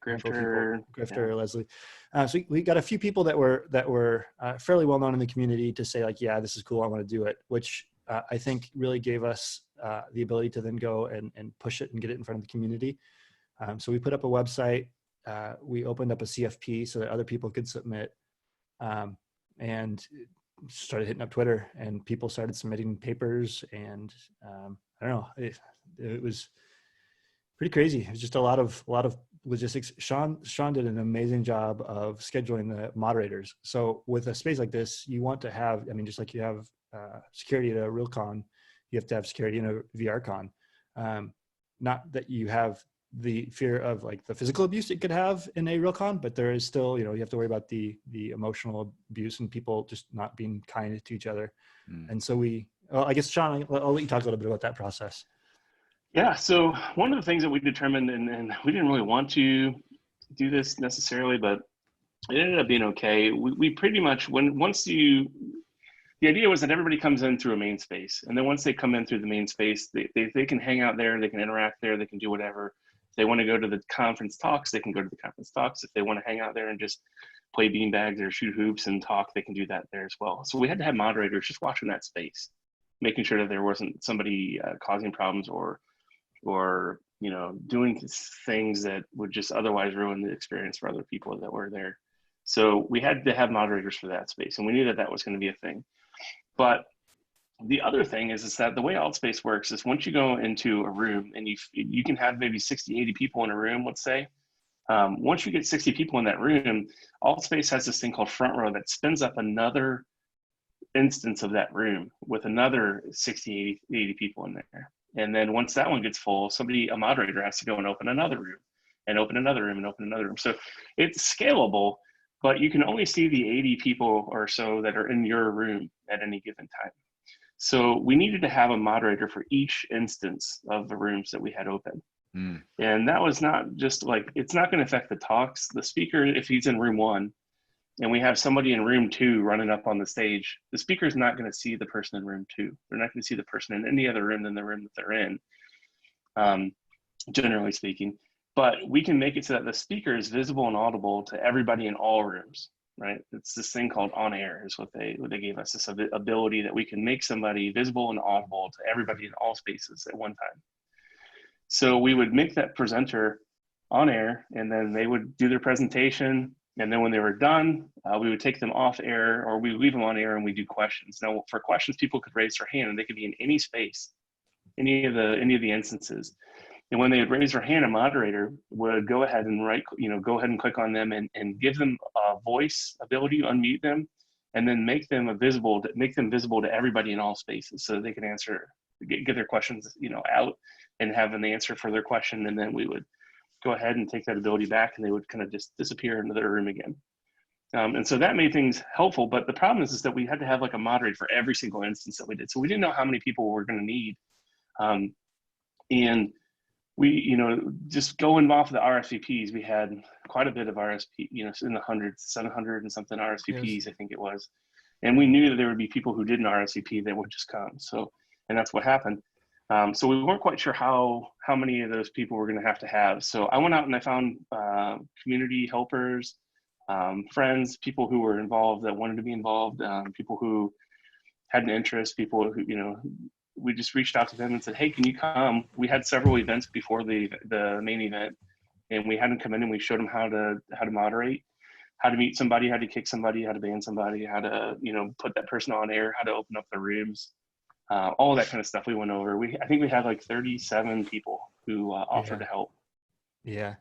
S2: Grifter, Leslie. So we got a few people that were fairly well known in the community to say like, yeah, this is cool, I want to do it, which I think really gave us the ability to then go and push it and get it in front of the community. So we put up a website. We opened up a CFP so that other people could submit, and started hitting up Twitter, and people started submitting papers, and I don't know, it was pretty crazy. It was just a lot of logistics. Sean did an amazing job of scheduling the moderators. So with a space like this, you want to have, I mean, just like you have security at a real con, you have to have security in a VR con. Not that you have the fear of like the physical abuse it could have in a real con, but there is still, you have to worry about the emotional abuse and people just not being kind to each other. And so I guess Sean, I'll let you talk a little bit about that process.
S3: Yeah, so one of the things that we determined, and we didn't really want to do this necessarily, but it ended up being okay. We pretty much, the idea was that everybody comes in through a main space, and then once they come in through the main space, they can hang out there, they can interact there, they can do whatever. If they want to go to the conference talks, they can go to the conference talks. If they want to hang out there and just play beanbags or shoot hoops and talk, they can do that there as well. So we had to have moderators just watching that space, making sure that there wasn't somebody causing problems or doing things that would just otherwise ruin the experience for other people that were there. So we had to have moderators for that space, and we knew that was going to be a thing. But the other thing is that the way Altspace works is once you go into a room and you can have maybe 60, 80 people in a room, let's say. Once you get 60 people in that room, Altspace has this thing called Front Row that spins up another instance of that room with another 60, 80 people in there. And then once that one gets full, a moderator has to go and open another room and open another room and open another room. So it's scalable, but you can only see the 80 people or so that are in your room at any given time. So we needed to have a moderator for each instance of the rooms that we had open. And that was not just like, it's not going to affect the talks. The speaker, if he's in room 1 and we have somebody in room 2 running up on the stage, the speaker's not going to see the person in room 2. They're not going to see the person in any other room than the room that they're in, generally speaking. But we can make it so that the speaker is visible and audible to everybody in all rooms, right? It's this thing called on air is what they gave us, this ability that we can make somebody visible and audible to everybody in all spaces at one time. So we would make that presenter on air, and then they would do their presentation. And then when they were done, we would take them off air, or we leave them on air and we do questions. Now for questions, people could raise their hand and they could be in any space, any of the instances. And when they would raise their hand, a moderator would go ahead and go ahead and click on them and give them a voice ability, unmute them, and then make them visible to everybody in all spaces so that they can get their questions, out and have an answer for their question. And then we would go ahead and take that ability back, and they would kind of just disappear into their room again. And so that made things helpful. But the problem is that we had to have like a moderator for every single instance that we did. So we didn't know how many people we were going to need. And just going off the RSVPs, we had quite a bit of RSP, in the hundreds, 700 and something RSVPs,
S2: Yes.
S3: I think it was. And we knew that there would be people who didn't RSVP that would just come. So, and that's what happened. So we weren't quite sure how many of those people we're going to have. So I went out and I found community helpers, friends, people who were involved that wanted to be involved, people who had an interest, people who, we just reached out to them and said, hey, can you come? We had several events before the main event, and we had them come in and we showed them how to moderate, how to meet somebody, how to kick somebody, how to ban somebody, how to, put that person on air, how to open up the rooms, all that kind of stuff we went over. I think we had like 37 people who offered to help.
S2: Yeah.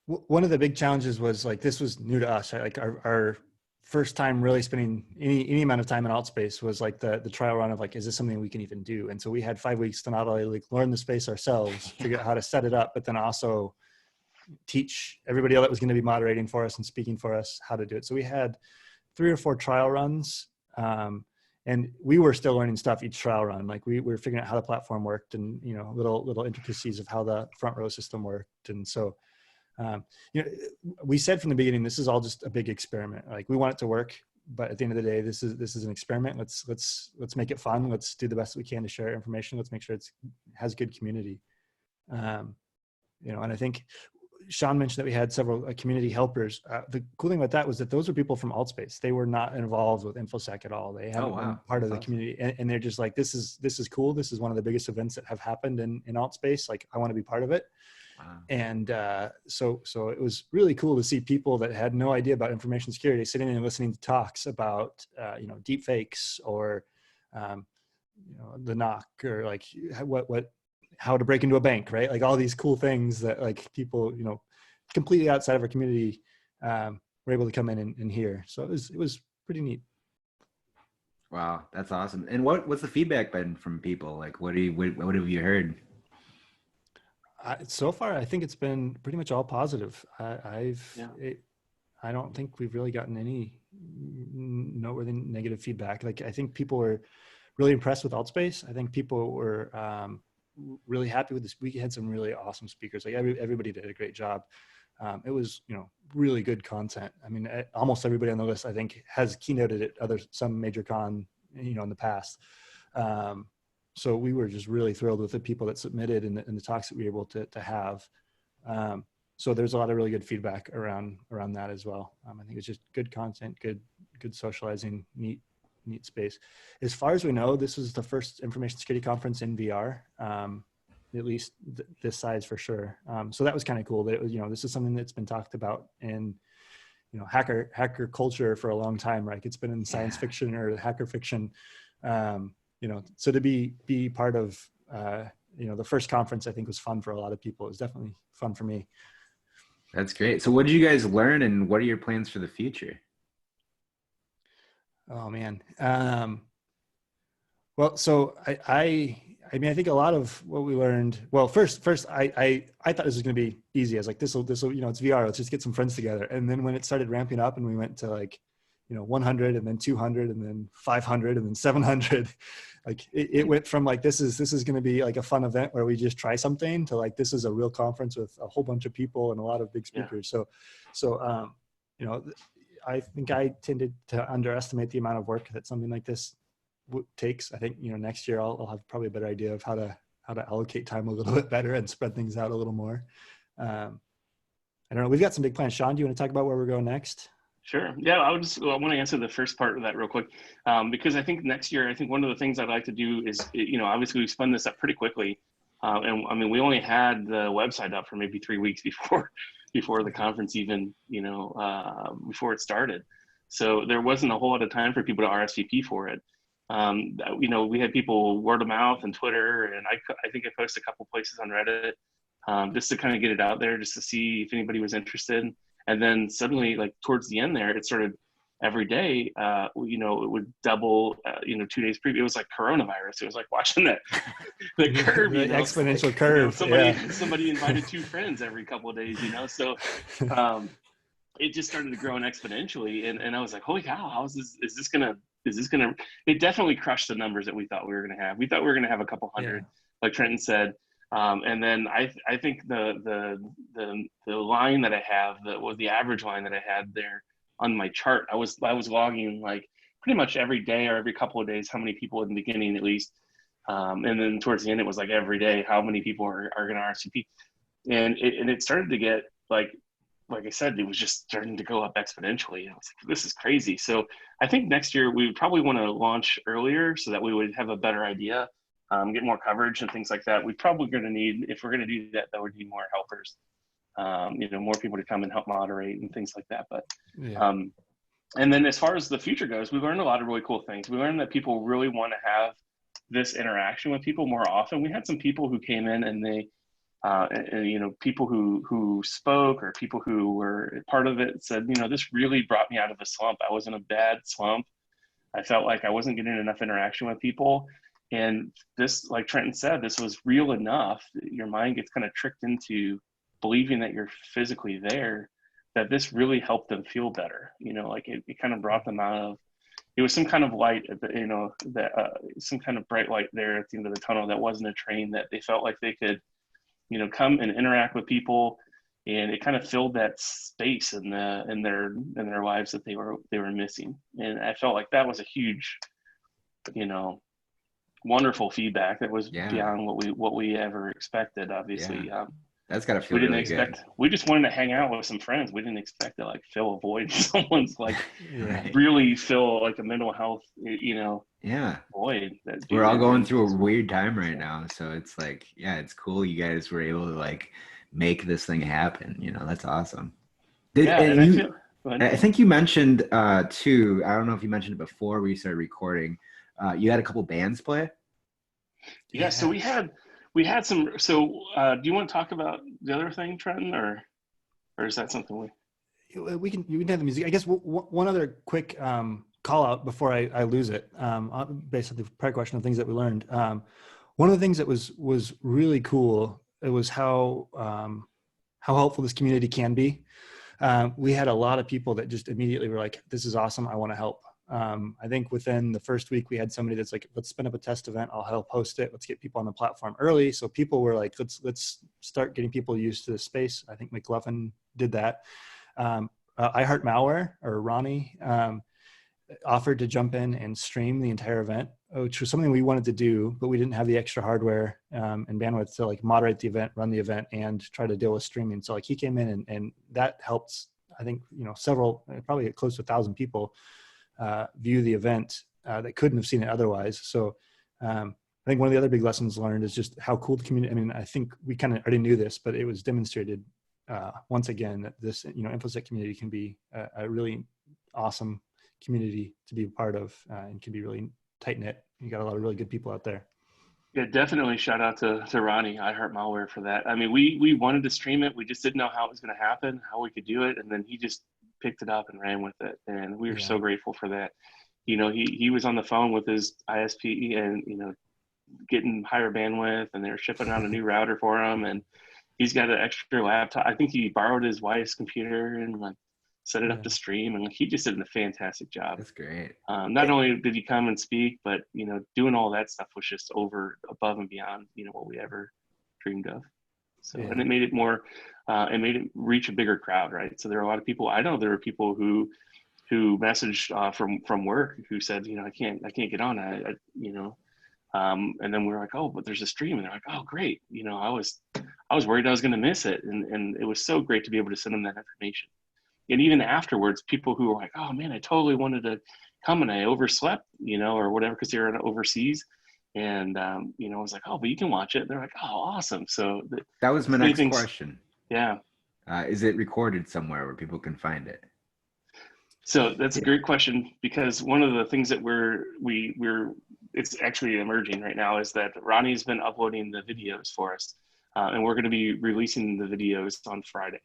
S2: One of the big challenges was like, this was new to us, right? Like our first time really spending any amount of time in alt space was like the trial run of like, is this something we can even do? And so we had 5 weeks to not only like learn the space ourselves, figure out how to set it up, but then also teach everybody else that was going to be moderating for us and speaking for us how to do it. So we had 3 or 4 trial runs, and we were still learning stuff each trial run. Like we were figuring out how the platform worked and, little intricacies of how the front row system worked. And so, we said from the beginning, this is all just a big experiment. Like we want it to work, but at the end of the day, this is an experiment. Let's make it fun. Let's do the best we can to share information. Let's make sure it has good community. And I think Sean mentioned that we had several community helpers. The cool thing about that was that those were people from AltSpace. They were not involved with InfoSec at all. They haven't been part of the community, and they're just like, this is cool. This is one of the biggest events that have happened in AltSpace. Like I want to be part of it. Wow. And so it was really cool to see people that had no idea about information security sitting and listening to talks about deep fakes or the knock or like how to break into a bank, right? Like all these cool things that like people completely outside of our community were able to come in and hear. So it was pretty neat.
S1: Wow, that's awesome. And what's the feedback been from people? Like what have you heard?
S2: So far, I think it's been pretty much all positive. I don't think we've really gotten any noteworthy negative feedback. Like I think people were really impressed with AltSpace. I think people were really happy with this. We had some really awesome speakers. Like everybody did a great job. It was really good content. I mean, almost everybody on the list I think has keynoted at some major con in the past. So we were just really thrilled with the people that submitted and the talks that we were able to have. So there's a lot of really good feedback around that as well. I think it's just good content, good socializing, neat space. As far as we know, this was the first information security conference in VR, at least this size for sure. So that was kind of cool that it was, this is something that's been talked about in, hacker culture for a long time, right? It's been in science fiction or hacker fiction. So to be part of, the first conference, I think was fun for a lot of people. It was definitely fun for me.
S1: That's great. So what did you guys learn and what are your plans for the future?
S2: Oh man. Well, so I think a lot of what we learned, well, first I thought this was going to be easy. I was like, this will, it's VR. Let's just get some friends together. And then when it started ramping up and we went to like, 100 and then 200 and then 500 and then 700, like it went from like, this is going to be like a fun event where we just try something to like, this is a real conference with a whole bunch of people and a lot of big speakers. Yeah. So, I think I tended to underestimate the amount of work that something like this takes. I think, next year I'll have probably a better idea of how to allocate time a little bit better and spread things out a little more. I don't know. We've got some big plans. Sean, do you want to talk about where we're going next?
S3: Sure. Yeah, I want to answer the first part of that real quick, because I think next year, I think one of the things I'd like to do is, obviously we spun this up pretty quickly. And I mean, we only had the website up for maybe 3 weeks before the conference even, before it started. So there wasn't a whole lot of time for people to RSVP for it. We had people word of mouth and Twitter, and I think I posted a couple places on Reddit, just to kind of get it out there, just to see if anybody was interested. And then suddenly, like towards the end there, it started every day, it would double, 2 days previous. It was like coronavirus. It was like watching the curve,
S2: the exponential curve.
S3: Somebody invited 2 friends every couple of days, So it just started to grow exponentially. And I was like, holy cow, how is this gonna, it definitely crushed the numbers that we thought we were going to have. We thought we were going to have a couple hundred, like Trenton said. And then I think the line that I have, the average line that I had there on my chart, I was logging like pretty much every day or every couple of days how many people in the beginning at least, and then towards the end it was like every day how many people are going to RSVP, and it started to get like I said, it was just starting to go up exponentially. I was like, this is crazy. So I think next year we would probably want to launch earlier so that we would have a better idea, get more coverage and things like that. We're probably going to need, if we're going to do that, that would need more helpers, more people to come and help moderate and things like that. But,
S2: Yeah.
S3: and then as far as the future goes, we learned a lot of really cool things. We learned that people really want to have this interaction with people more often. We had some people who came in and they, people who spoke or people who were part of it said, this really brought me out of a slump. I was in a bad slump. I felt like I wasn't getting enough interaction with people. And this, like Trenton said, this was real enough. Your mind gets kind of tricked into believing that you're physically there, that this really helped them feel better. It kind of brought them out of, it was some kind of light, some kind of bright light there at the end of the tunnel that wasn't a train, that they felt like they could come and interact with people, and it kind of filled that space in their lives that they were missing. And I felt like that was a huge, wonderful feedback that was beyond what we ever expected. Obviously,
S1: that's gotta feel really good.
S3: We just wanted to hang out with some friends. We didn't expect to like fill a void. Someone's like really fill like a mental health, void.
S1: We're all going through a weird time right now, so it's like, it's cool you guys were able to like make this thing happen. That's awesome. I think you mentioned too, I don't know if you mentioned it before we started recording, you had a couple bands play.
S3: So we had some. So do you want to talk about the other thing, Trenton, or is that something
S2: we can have the music? I guess one other quick call out before I lose it, based on the prior question of things that we learned. One of the things that was really cool, it was how helpful this community can be. We had a lot of people that just immediately were like, this is awesome, I want to help. I think within the first week we had somebody that's like, let's spin up a test event, I'll help host it, let's get people on the platform early. So people were like, let's start getting people used to the space. I think McLuffin did that. I Heart Malware, or Ronnie, offered to jump in and stream the entire event, which was something we wanted to do, but we didn't have the extra hardware and bandwidth to like moderate the event, run the event, and try to deal with streaming. So like he came in and that helped, I think, several, probably close to 1,000 people view the event that couldn't have seen it otherwise. So I think one of the other big lessons learned is just how cool the community, I mean, I think we kind of already knew this, but it was demonstrated once again that this, InfoSec community can be a really awesome community to be a part of, and can be really tight knit. You got a lot of really good people out there.
S3: Yeah, definitely shout out to Ronnie, I Heart Malware, for that. I mean, we wanted to stream it. We just didn't know how it was going to happen, how we could do it. And then he just picked it up and ran with it. And we were so grateful for that. He was on the phone with his ISP and, getting higher bandwidth, and they were shipping out a new router for him. And he's got an extra laptop. I think he borrowed his wife's computer and like set it up to stream, and he just did a fantastic job.
S1: That's great.
S3: Not only did he come and speak, but doing all that stuff was just above and beyond what we ever dreamed of. So and it made it more, it made it reach a bigger crowd, right? So there are a lot of people. I know there were people who messaged from work who said, I can't get on. And then we were like, oh, but there's a stream, and they're like, oh, great. I was worried I was going to miss it, and it was so great to be able to send them that information. And even afterwards, people who were like, oh man, I totally wanted to come and I overslept, or whatever, because they were overseas. And, I was like, oh, but you can watch it. They're like, oh, awesome. So
S1: that was my next question.
S3: Yeah.
S1: Is it recorded somewhere where people can find it?
S3: So that's a great question, because one of the things that it's actually emerging right now is that Ronnie's been uploading the videos for us. And we're going to be releasing the videos on Friday.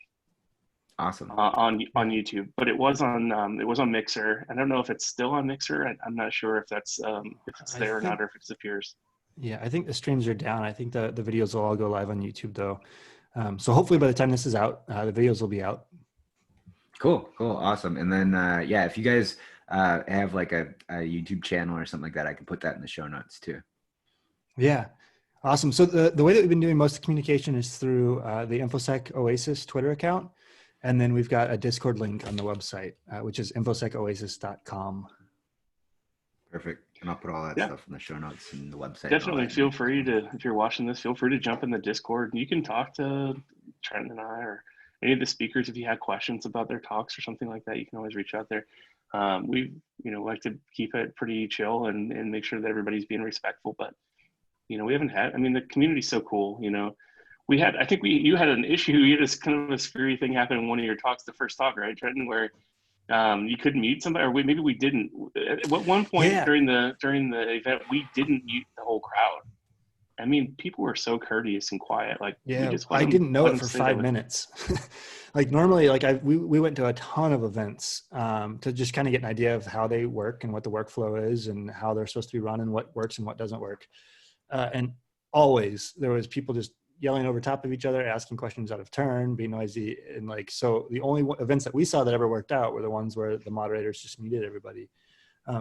S1: Awesome.
S3: On YouTube, but it was on Mixer. I don't know if it's still on Mixer. I'm not sure if that's if it's there or not, or if it disappears.
S2: Yeah, I think the streams are down. I think the videos will all go live on YouTube though. So hopefully by the time this is out, the videos will be out.
S1: Cool, awesome. And then if you guys have like a YouTube channel or something like that, I can put that in the show notes too.
S2: Yeah. Awesome. So the way that we've been doing most of the communication is through the InfoSec Oasis Twitter account. And then we've got a Discord link on the website, which is infosecoasis.com.
S1: Perfect. And I'll put all that stuff in the show notes and the website.
S3: Definitely feel free to, if you're watching this, feel free to jump in the Discord. You can talk to Trent and I or any of the speakers if you had questions about their talks or something like that. You can always reach out there. We like to keep it pretty chill and make sure that everybody's being respectful. But we haven't had. I mean, the community's so cool. We had. I think you had an issue. You had this kind of a scary thing happen in one of your talks, the first talk, right, Trenton, where you couldn't mute somebody, or maybe we didn't. At one point during the event, we didn't mute the whole crowd. I mean, people were so courteous and quiet. Like,
S2: I didn't know it for 5 minutes. Like normally, we went to a ton of events to just kind of get an idea of how they work and what the workflow is and how they're supposed to be run and what works and what doesn't work. And always there was people just yelling over top of each other, asking questions out of turn, being noisy. And so the only events that we saw that ever worked out were the ones where the moderators just muted everybody.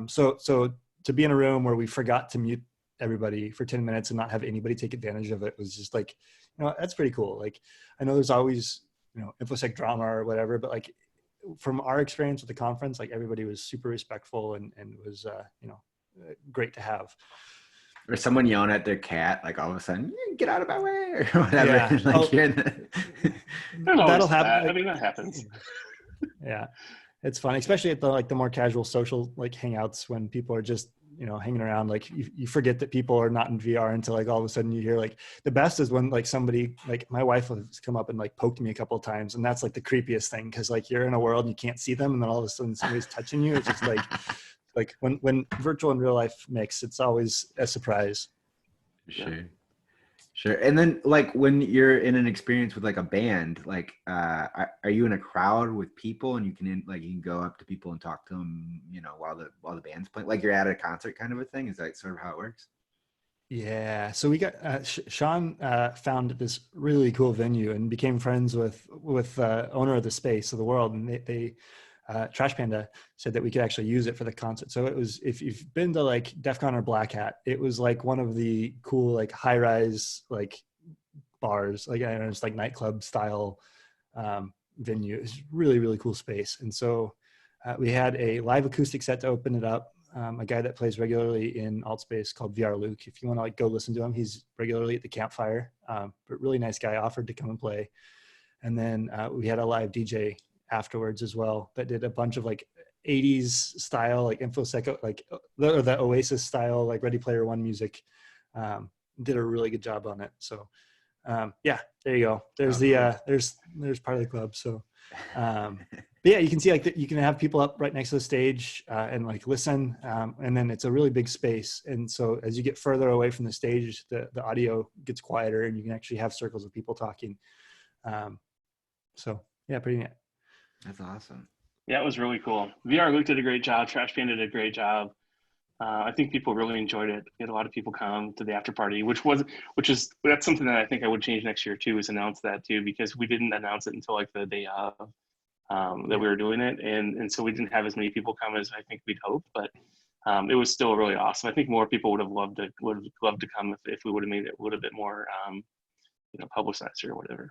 S2: So to be in a room where we forgot to mute everybody for 10 minutes and not have anybody take advantage of it was just that's pretty cool. Like, I know there's always, InfoSec drama or whatever, but from our experience with the conference, everybody was super respectful and was, great to have.
S1: Or someone yelling at their cat, all of a sudden, get out of my way, or whatever.
S2: Yeah. That'll happen.
S3: I mean, that happens.
S2: Yeah, it's fun, especially at the more casual social hangouts when people are just hanging around. You forget that people are not in VR until all of a sudden you hear the best is when somebody my wife has come up and poked me a couple of times, and that's the creepiest thing because you're in a world and you can't see them, and then all of a sudden somebody's touching you. It's just when virtual and real life mix, it's always a surprise.
S1: Sure. And then when you're in an experience with a band, are you in a crowd with people and you can you can go up to people and talk to them, while the band's playing, you're at a concert kind of a thing? Is that sort of how it works? Yeah.
S2: So we got Sean found this really cool venue and became friends with owner of the space of the world, and they Trash Panda said that we could actually use it for the concert. So it was, if you've been to DEF CON or Black Hat, it was one of the cool high rise bars, it's nightclub style venue. It's really, really cool space. And so we had a live acoustic set to open it up. A guy that plays regularly in Altspace called VR Luke. If you want to go listen to him, he's regularly at the campfire, but really nice guy, offered to come and play. And then we had a live DJ afterwards as well that did a bunch of 80s style InfoSec the Oasis style Ready Player One music. Did a really good job on it. So there you go. There's there's part of the club. So but yeah, you can see you can have people up right next to the stage and listen, and then it's a really big space, and so as you get further away from the stage, the audio gets quieter and you can actually have circles of people talking. So yeah, pretty neat.
S1: That's awesome.
S3: Yeah, it was really cool. VR Luke did a great job. Trash Panda did a great job. I think people really enjoyed it. We had a lot of people come to the after party, that's something that I think I would change next year too, is announce that too, because we didn't announce it until the day of that we were doing it, and so we didn't have as many people come as I think we'd hoped, but it was still really awesome. I think more people would have loved to come if we would have made it a little bit more publicized or whatever.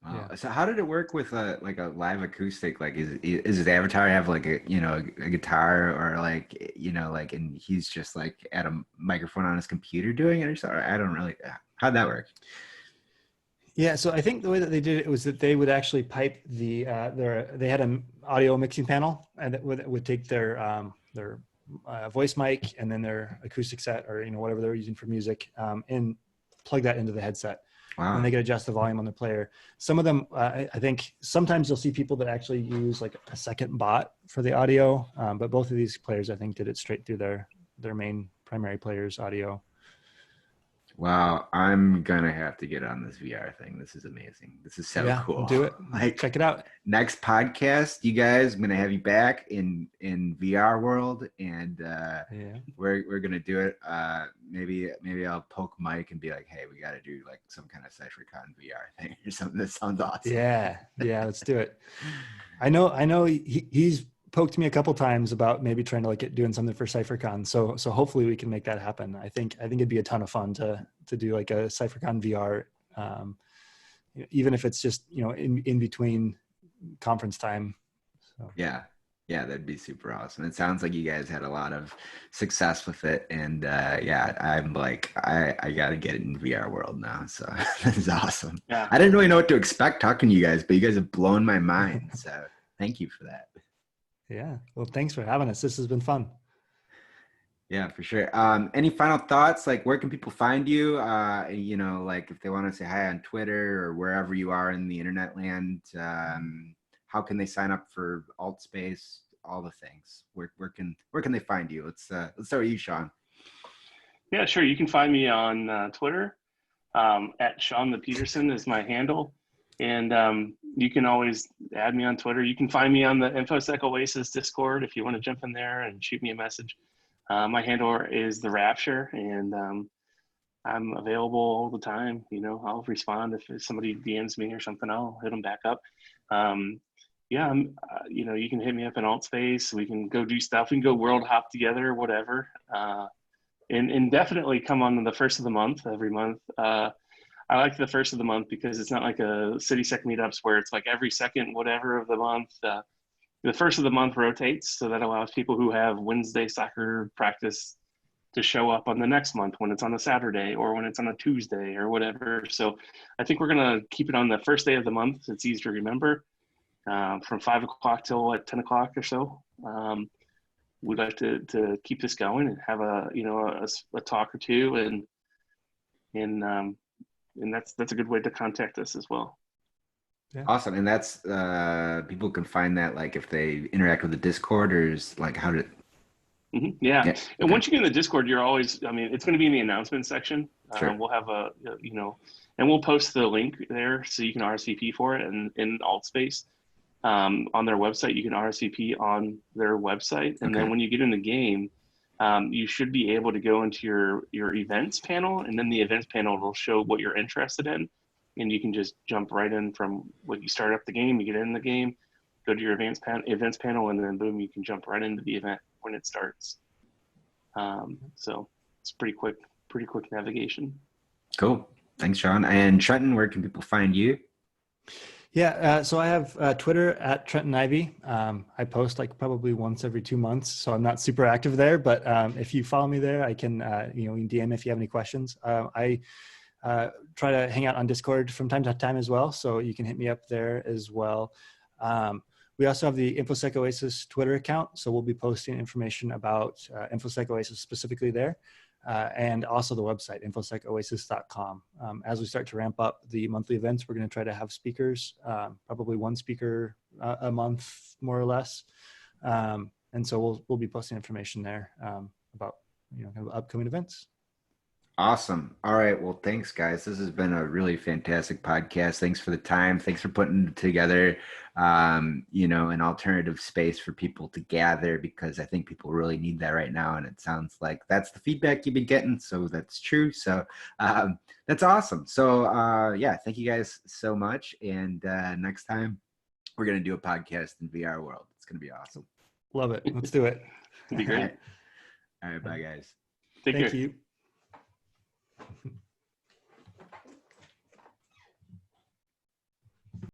S1: Wow. Yeah. So how did it work with a live acoustic? Is his avatar have a guitar or and he's just at a microphone on his computer doing it, or so? I don't really. How'd that work?
S2: Yeah, so I think the way that they did it was that they would actually pipe they had an audio mixing panel, and it would take their voice mic and then their acoustic set or whatever they're using for music, and plug that into the headset. Wow. And they could adjust the volume on the player. Some of them, I think sometimes you'll see people that actually use a second bot for the audio, but both of these players, I think, did it straight through their main primary player's audio.
S1: Wow, I'm gonna have to get on this VR thing. This is amazing. This is so cool.
S2: Do it. Check it out.
S1: Next podcast, you guys, I'm gonna have you back in VR world, and we're gonna do it. Maybe I'll poke Mike and be like, hey, we got to do some kind of CypherCon VR thing or something. That sounds awesome.
S2: Yeah, let's do it. I know he's poked me a couple times about maybe trying to like doing something for CypherCon. So hopefully we can make that happen. I think it'd be a ton of fun to do like a CypherCon VR, even if it's just, in between conference time. So.
S1: Yeah, that'd be super awesome. It sounds like you guys had a lot of success with it, and yeah, I'm like, I gotta get it in VR world now. So this is awesome.
S3: Yeah.
S1: I didn't really know what to expect talking to you guys, but you guys have blown my mind. So thank you for that.
S2: Yeah. Well, thanks for having us. This has been fun.
S1: Yeah, for sure. Any final thoughts? Like, where can people find you? Like if they want to say hi on Twitter or wherever you are in the internet land. How can they sign up for AltSpace? All the things. Where can they find you? Let's start with you, Sean.
S3: Yeah, sure. You can find me on Twitter. At Sean the Peterson is my handle, and you can always add me on Twitter. You can find me on the InfoSec Oasis Discord if you want to jump in there and shoot me a message. My handle is the Rapture, and I'm available all the time. I'll respond if somebody DMs me or something. I'll hit them back up. Yeah, you can hit me up in AltSpace. We can go do stuff. We can go world hop together, whatever. And definitely come on the first of the month every month. I like the first of the month because it's not like a CitySec meetups where it's like every second whatever of the month. The first of the month rotates, so that allows people who have Wednesday soccer practice to show up on the next month when it's on a Saturday or when it's on a Tuesday or whatever. So I think we're gonna keep it on the first day of the month. It's easy to remember, from 5 o'clock till like 10 o'clock or so. We'd like to keep this going and have a talk or two, and that's a good way to contact us as well.
S2: Yeah.
S1: Awesome. And that's people can find that like if they interact with the Discord, or is like how did
S3: Mm-hmm. Yeah.
S1: Okay.
S3: And once you get in the Discord, you're always, it's going to be in the announcement section.
S1: Sure.
S3: We'll have and we'll post the link there so you can RSVP for it, and in AltSpace. On their website, you can RSVP on their website, and then when you get in the game, you should be able to go into your events panel, and then the events panel will show what you're interested in, and you can just jump right in from when you start up the game. You get in the game, go to your events panel, and then boom, you can jump right into the event when it starts. So it's pretty quick navigation.
S1: Cool. Thanks, Sean. And Trenton, where can people find you?
S2: Yeah, so I have Twitter at Trenton Ivy. I post like probably once every 2 months, so I'm not super active there. But if you follow me there, I can you can DM if you have any questions. I try to hang out on Discord from time to time as well, so you can hit me up there as well. We also have the InfoSec Oasis Twitter account, so we'll be posting information about InfoSec Oasis specifically there. And also the website, infosecoasis.com. As we start to ramp up the monthly events, we're going to try to have speakers, probably one speaker a month, more or less. And so we'll be posting information there about kind of upcoming events.
S1: Awesome. All right. Well, thanks, guys. This has been a really fantastic podcast. Thanks for the time. Thanks for putting together, an alternative space for people to gather, because I think people really need that right now. And it sounds like that's the feedback you've been getting. So that's true. So that's awesome. So yeah, thank you guys so much. And next time we're going to do a podcast in VR world. It's going to be awesome.
S2: Love it. Let's do it.
S3: It'd be great.
S1: All right. Bye, guys.
S3: Take care.
S2: Thank you.